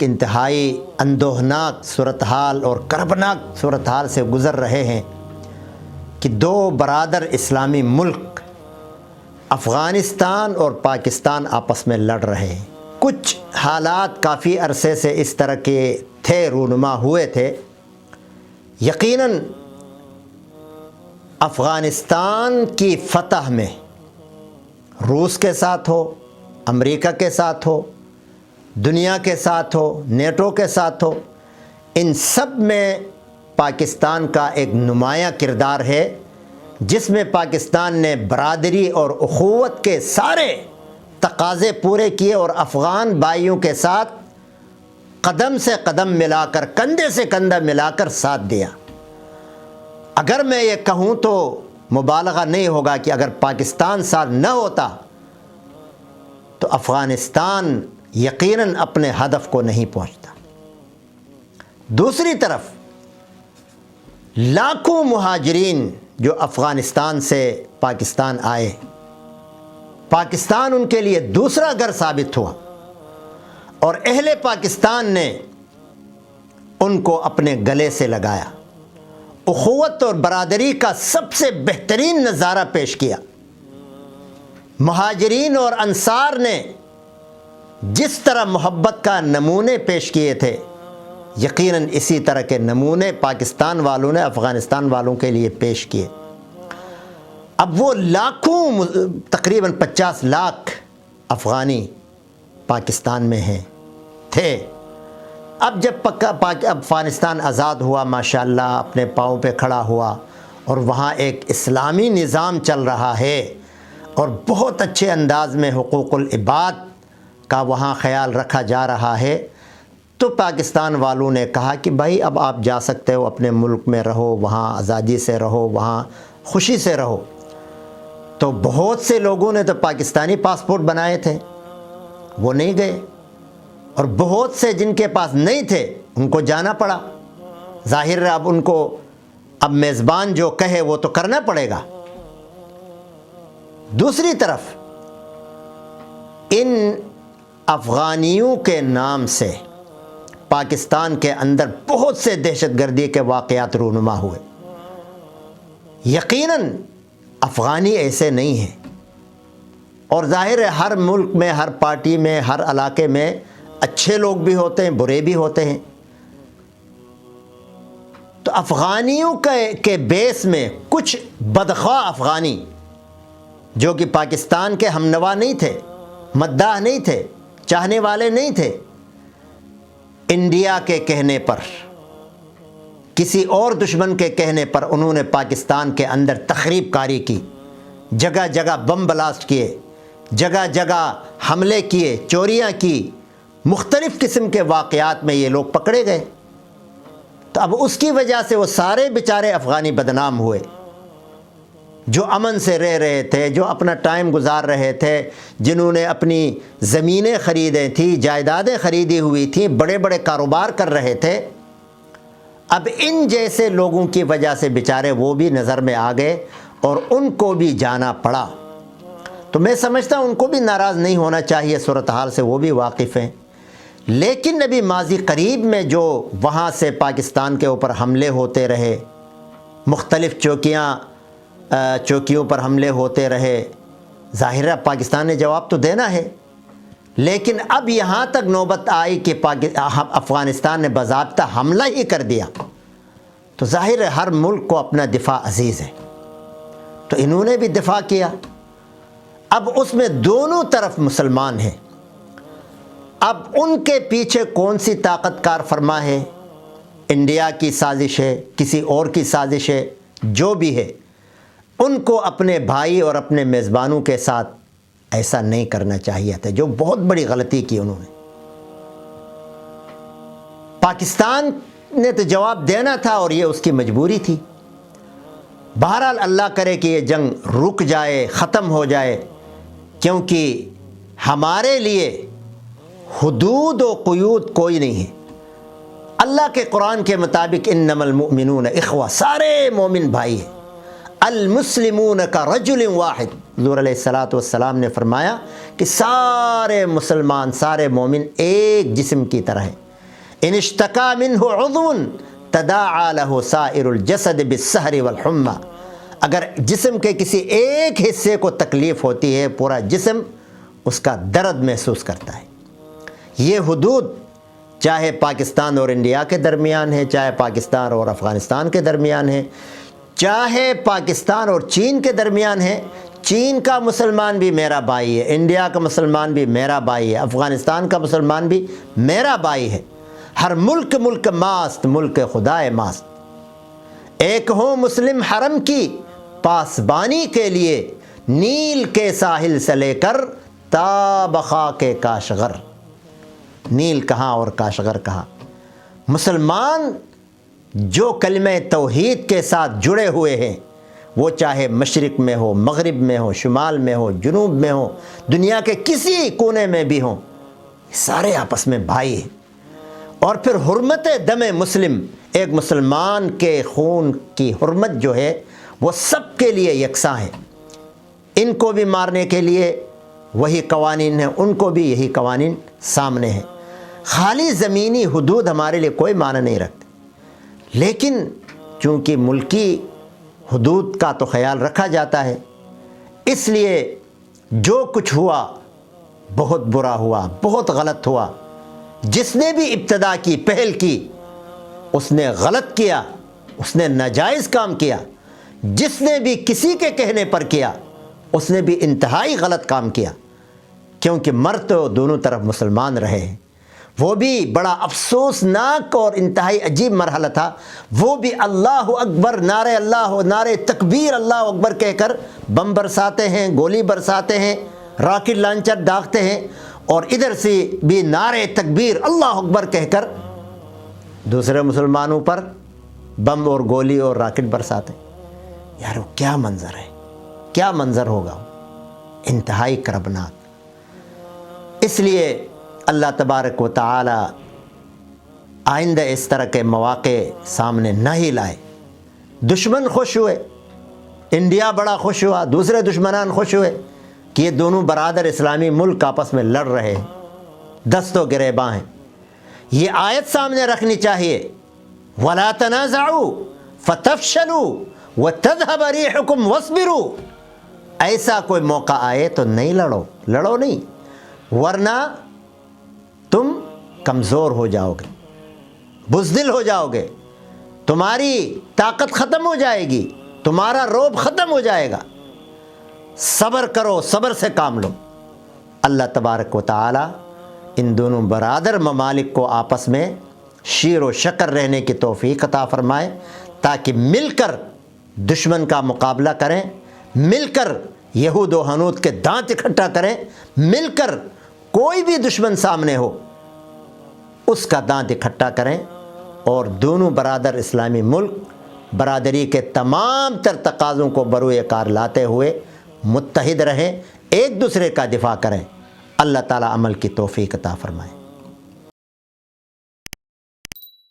انتہائی اندوہناک صورتحال اور کربناک صورتحال سے گزر رہے ہیں کہ دو برادر اسلامی ملک افغانستان اور پاکستان آپس میں لڑ رہے ہیں۔ کچھ حالات کافی عرصے سے اس طرح کے تھے، رونما ہوئے تھے۔ یقیناً افغانستان کی فتح میں روس کے ساتھ ہو، امریکہ کے ساتھ ہو، دنیا کے ساتھ ہو، نیٹو کے ساتھ ہو، ان سب میں پاکستان کا ایک نمایاں کردار ہے، جس میں پاکستان نے برادری اور اخوت کے سارے تقاضے پورے کیے اور افغان بھائیوں کے ساتھ قدم سے قدم ملا کر، کندھے سے کندھا ملا کر ساتھ دیا۔ اگر میں یہ کہوں تو مبالغہ نہیں ہوگا کہ اگر پاکستان ساتھ نہ ہوتا تو افغانستان یقیناً اپنے ہدف کو نہیں پہنچتا۔ دوسری طرف لاکھوں مہاجرین جو افغانستان سے پاکستان آئے، پاکستان ان کے لیے دوسرا گھر ثابت ہوا اور اہل پاکستان نے ان کو اپنے گلے سے لگایا، اخوت اور برادری کا سب سے بہترین نظارہ پیش کیا۔ مہاجرین اور انصار نے جس طرح محبت کا نمونے پیش کیے تھے، یقیناً اسی طرح کے نمونے پاکستان والوں نے افغانستان والوں کے لیے پیش کیے۔ اب وہ لاکھوں، تقریباً 50 لاکھ افغانی پاکستان میں تھے۔ اب جب افغانستان آزاد ہوا، ماشاءاللہ اپنے پاؤں پہ کھڑا ہوا اور وہاں ایک اسلامی نظام چل رہا ہے اور بہت اچھے انداز میں حقوق العباد کا وہاں خیال رکھا جا رہا ہے، تو پاکستان والوں نے کہا کہ بھائی اب آپ جا سکتے ہو، اپنے ملک میں رہو، وہاں آزادی سے رہو، وہاں خوشی سے رہو۔ تو بہت سے لوگوں نے تو پاکستانی پاسپورٹ بنائے تھے، وہ نہیں گئے، اور بہت سے جن کے پاس نہیں تھے ان کو جانا پڑا۔ ظاہر ہے اب ان کو اب میزبان جو کہے وہ تو کرنا پڑے گا۔ دوسری طرف ان افغانیوں کے نام سے پاکستان کے اندر بہت سے دہشت گردی کے واقعات رونما ہوئے۔ یقیناً افغانی ایسے نہیں ہیں، اور ظاہر ہے ہر ملک میں، ہر پارٹی میں، ہر علاقے میں اچھے لوگ بھی ہوتے ہیں، برے بھی ہوتے ہیں۔ تو افغانیوں کے بیس میں کچھ بدخواہ افغانی جو کہ پاکستان کے ہمنوا نہیں تھے، مداح نہیں تھے، چاہنے والے نہیں تھے، انڈیا کے کہنے پر، کسی اور دشمن کے کہنے پر انہوں نے پاکستان کے اندر تخریب کاری کی، جگہ جگہ بم بلاسٹ کیے، جگہ جگہ حملے کیے، چوریاں کی، مختلف قسم کے واقعات میں یہ لوگ پکڑے گئے۔ تو اب اس کی وجہ سے وہ سارے بیچارے افغانی بدنام ہوئے جو امن سے رہ رہے تھے، جو اپنا ٹائم گزار رہے تھے، جنہوں نے اپنی زمینیں خریدیں تھیں، جائیدادیں خریدی ہوئی تھیں، بڑے بڑے کاروبار کر رہے تھے۔ اب ان جیسے لوگوں کی وجہ سے بیچارے وہ بھی نظر میں آ گئے اور ان کو بھی جانا پڑا۔ تو میں سمجھتا ہوں ان کو بھی ناراض نہیں ہونا چاہیے، صورتحال سے وہ بھی واقف ہیں۔ لیکن ابھی ماضی قریب میں جو وہاں سے پاکستان کے اوپر حملے ہوتے رہے، مختلف چوکیوں پر حملے ہوتے رہے، ظاہر ہے پاکستان نے جواب تو دینا ہے، لیکن اب یہاں تک نوبت آئی کہ افغانستان نے باضابطہ حملہ ہی کر دیا، تو ظاہر ہے ہر ملک کو اپنا دفاع عزیز ہے، تو انہوں نے بھی دفاع کیا۔ اب اس میں دونوں طرف مسلمان ہیں، اب ان کے پیچھے کون سی طاقت کار فرما ہے، انڈیا کی سازش ہے، کسی اور کی سازش ہے، جو بھی ہے، ان کو اپنے بھائی اور اپنے میزبانوں کے ساتھ ایسا نہیں کرنا چاہیے تھا، جو بہت بڑی غلطی کی انہوں نے۔ پاکستان نے تو جواب دینا تھا اور یہ اس کی مجبوری تھی۔ بہرحال اللہ کرے کہ یہ جنگ رک جائے، ختم ہو جائے، کیونکہ ہمارے لیے حدود و قیود کوئی نہیں ہے۔ اللہ کے قرآن کے مطابق انما المؤمنون اخوہ، سارے مومن بھائی ہیں۔ المسلمون کا رجل واحد، حضور علیہ السلام نے فرمایا کہ سارے مسلمان، سارے مومن ایک جسم کی طرح ہیں، ان اشتکا منہ عضو تداعی لہ سائر الجسد بالسہر والحمى، اگر جسم کے کسی ایک حصے کو تکلیف ہوتی ہے پورا جسم اس کا درد محسوس کرتا ہے۔ یہ حدود چاہے پاکستان اور انڈیا کے درمیان ہے، چاہے پاکستان اور افغانستان کے درمیان ہے، چاہے پاکستان اور چین کے درمیان ہے۔ چین کا مسلمان بھی میرا بھائی ہے، انڈیا کا مسلمان بھی میرا بھائی ہے، افغانستان کا مسلمان بھی میرا بھائی ہے۔ ہر ملک ملک ماست، ملک خدائے ماست۔ ایک ہوں مسلم حرم کی پاسبانی کے لیے، نیل کے ساحل سے لے کر تا بخاک کاشغر۔ نیل کہاں اور کاشغر کہاں؟ مسلمان جو کلمہ توحید کے ساتھ جڑے ہوئے ہیں، وہ چاہے مشرق میں ہو، مغرب میں ہو، شمال میں ہو، جنوب میں ہو، دنیا کے کسی کونے میں بھی ہوں، سارے آپس میں بھائی ہیں۔ اور پھر حرمت دم مسلم، ایک مسلمان کے خون کی حرمت جو ہے وہ سب کے لیے یکساں ہے۔ ان کو بھی مارنے کے لیے وہی قوانین ہیں، ان کو بھی یہی قوانین سامنے ہیں۔ خالی زمینی حدود ہمارے لیے کوئی معنی نہیں رکھتے، لیکن چونکہ ملکی حدود کا تو خیال رکھا جاتا ہے، اس لیے جو کچھ ہوا بہت برا ہوا، بہت غلط ہوا۔ جس نے بھی ابتدا کی، پہل کی، اس نے غلط کیا، اس نے ناجائز کام کیا۔ جس نے بھی کسی کے کہنے پر کیا، اس نے بھی انتہائی غلط کام کیا، کیونکہ مرد تو دونوں طرف مسلمان رہے ہیں۔ وہ بھی بڑا افسوسناک اور انتہائی عجیب مرحلہ تھا۔ وہ بھی اللہ اکبر، نعرہ اللہ، نعرہ تکبیر اللہ اکبر کہہ کر بم برساتے ہیں، گولی برساتے ہیں، راکٹ لانچر داغتے ہیں، اور ادھر سے بھی نعرہ تکبیر اللہ اکبر کہہ کر دوسرے مسلمانوں پر بم اور گولی اور راکٹ برساتے ہیں۔ یار وہ کیا منظر ہے، کیا منظر ہوگا، انتہائی کربناک۔ اس لیے اللہ تبارک و تعالی آئندہ اس طرح کے مواقع سامنے نہ ہی لائے۔ دشمن خوش ہوئے، انڈیا بڑا خوش ہوا، دوسرے دشمنان خوش ہوئے کہ یہ دونوں برادر اسلامی ملک آپس میں لڑ رہے ہیں، دست و گریباں ہیں۔ یہ آیت سامنے رکھنی چاہیے، وَلَا تَنَازَعُوا فَتَفْشَلُوا وَتَذْهَبَ رِيحُكُمْ وَاصْبِرُوا۔ ایسا کوئی موقع آئے تو نہیں لڑو نہیں، ورنہ تم کمزور ہو جاؤ گے، بزدل ہو جاؤ گے، تمہاری طاقت ختم ہو جائے گی، تمہارا روب ختم ہو جائے گا۔ صبر کرو، صبر سے کام لو۔ اللہ تبارک و تعالی ان دونوں برادر ممالک کو آپس میں شیر و شکر رہنے کی توفیق عطا فرمائے، تاکہ مل کر دشمن کا مقابلہ کریں، مل کر یہود و حنود کے دانت اکٹھا کریں، مل کر کوئی بھی دشمن سامنے ہو اس کا دانت اکٹھا کریں، اور دونوں برادر اسلامی ملک برادری کے تمام تر تقاضوں کو بروئے کار لاتے ہوئے متحد رہیں، ایک دوسرے کا دفاع کریں۔ اللہ تعالیٰ عمل کی توفیق عطا فرمائے۔